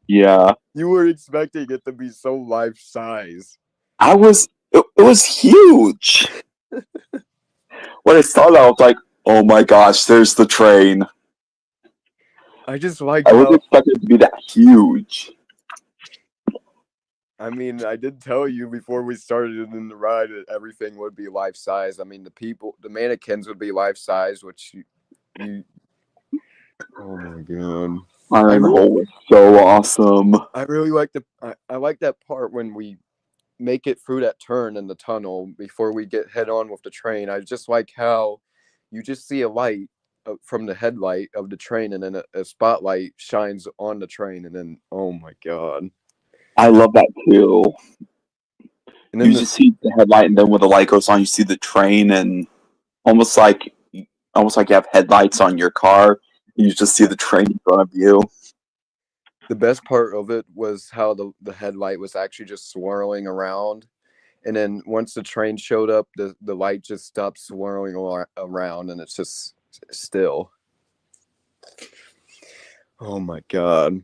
Yeah, You were expecting it to be so life size. I was. It was huge. When I saw that, I was like, "Oh my gosh, there's the train." I just liked I wasn't how. expecting it to be that huge. I mean, I did tell you before we started in the ride that everything would be life size. I mean, the mannequins would be life size, which you oh my god. Iron Hole was so awesome. I really like I like that part when we make it through that turn in the tunnel before we get head on with the train. I just like how you just see a light from the headlight of the train, and then a spotlight shines on the train, and then oh my god. I love that too. And then You just see the headlight, and then when the light goes on, you see the train, and almost like you have headlights on your car. You just see the train in front of you. the best part of it was how the headlight was actually just swirling around, and then once the train showed up, the light just stopped swirling around, and it's just still. Oh my god.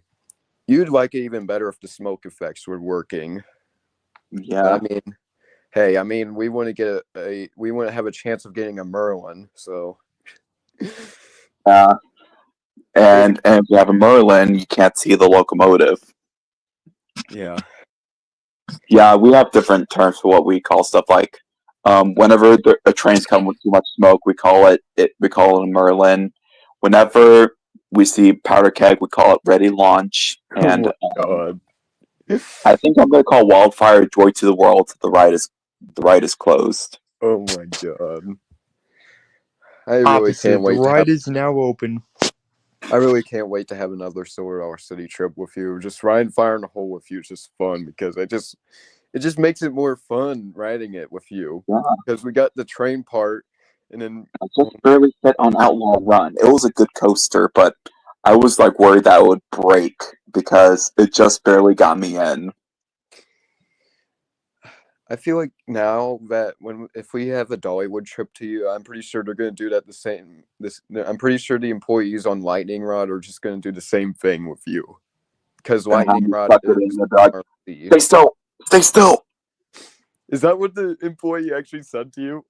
You'd like it even better if the smoke effects were working. Yeah, I mean, hey, I mean, we want to get we want to have a chance of getting a Merlin, so and if you have a Merlin, you can't see the locomotive. yeah. Yeah, we have different terms for what we call stuff like. Whenever a train's come with too much smoke, we call it a Merlin. Whenever we see powder keg, we call it ready launch. And God. I think I'm gonna call wildfire joy to the world. The ride is closed. Oh my god. I really Opposite. can't The wait. ride is now open. I really can't wait to have another Silver Dollar City trip with you. Just riding Fire in the Hole with you is just fun because it just makes it more fun riding it with you. Yeah. Because we got the train part, and then I just barely fit on Outlaw Run. It was a good coaster, but I was like worried that it would break because it just barely got me in. I feel like now that if we have a Dollywood trip to you, I'm pretty sure they're gonna do that the same. I'm pretty sure the employees on Lightning Rod are just gonna do the same thing with you, because Lightning Rod is RC. Stay still. Stay still. Is that what the employee actually said to you?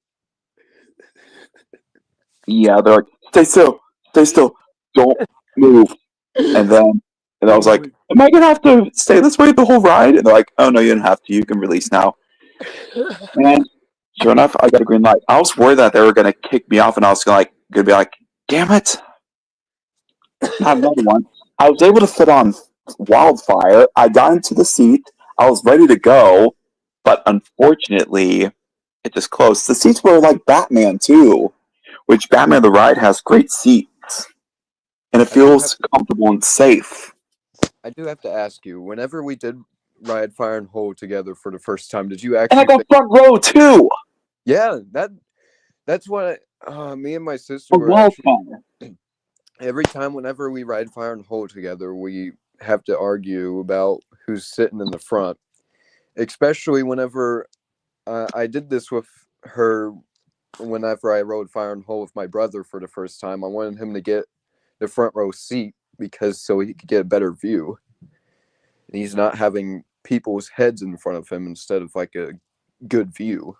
Yeah, they're like, stay still. Stay still. Don't move. And I was like, am I gonna have to stay this way the whole ride? And they're like, oh no, you don't have to. You can release now. And sure enough, I got a green light. I was worried that they were gonna kick me off, and I was gonna be like, damn it. Not another one. I was able to fit on Wildfire. I got into the seat. I was ready to go, but unfortunately, it just closed. The seats were like Batman too, which Batman the Ride has great seats, and it feels comfortable and safe. I do have to ask you, whenever we did ride Fire and Hole together for the first time, did you actually? And I got front row too. Yeah, that's what me and my sister For were Wildfire. every time whenever we ride Fire and Hole together, we have to argue about who's sitting in the front. Especially whenever I did this with her, whenever I rode Fire and Hole with my brother for the first time. I wanted him to get the front row seat because so he could get a better view. And he's not having people's heads in front of him instead of like a good view.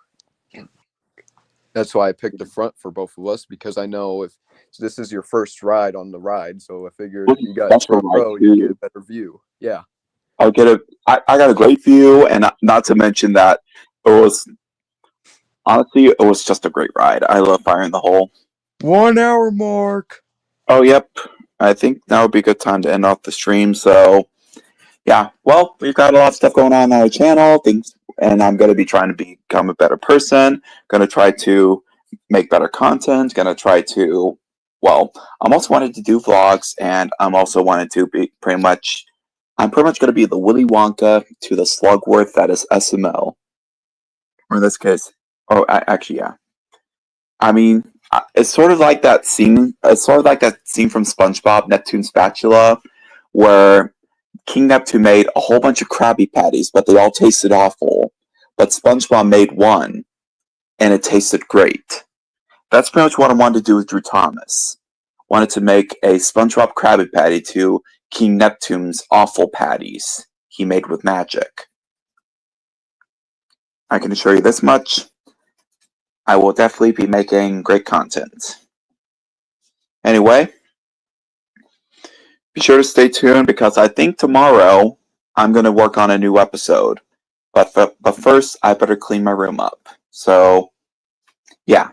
That's why I picked the front for both of us, because I know if this is your first ride on the ride, so I figured Well, if you got special front ride row, you get too. a better view. Yeah. I got a great view, and not to mention that it was honestly it was just a great ride. I love Fire in the Hole. 1 hour mark. Oh, yep. I think now would be a good time to end off the stream. So, yeah. Well, we've got a lot of stuff going on our channel, things, and I'm going to be trying to become a better person. Going to try to make better content. Going to try to, well, I'm also wanting to do vlogs, and I'm also wanting to be I'm pretty much going to be the Willy Wonka to the Slugworth that is SML. Or in this case, actually, yeah. I mean, it's sort of like that scene. It's sort of like that scene from SpongeBob, Neptune's Spatula, where King Neptune made a whole bunch of Krabby Patties, but they all tasted awful. But SpongeBob made one, and it tasted great. That's pretty much what I wanted to do with Drew Thomas. Wanted to make a SpongeBob Krabby Patty to King Neptune's awful patties he made with magic. I can assure you this much. I will definitely be making great content. Anyway, be sure to stay tuned because I think tomorrow I'm going to work on a new episode. But first, I better clean my room up. So, yeah.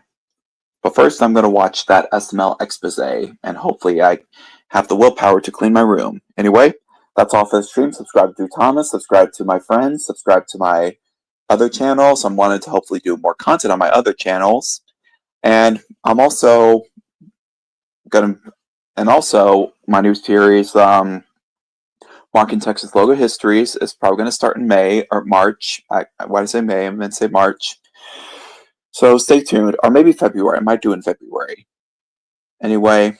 But first, I'm going to watch that SML expose, and hopefully I have the willpower to clean my room. Anyway, that's all for the stream. Subscribe to Drew Thomas, subscribe to my friends, subscribe to my other channels. I'm wanting to hopefully do more content on my other channels. And I'm also my new series, Walking Texas Logo Histories, is probably going to start in May or March. Why did I say May? I meant to say March. So stay tuned, or maybe February. I might do it in February. Anyway,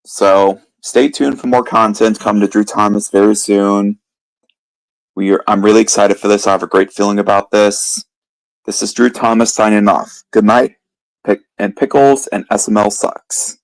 so stay tuned for more content coming to Drew Thomas very soon. I'm really excited for this. I have a great feeling about this. This is Drew Thomas signing off. Good night, and Pickles and SML sucks.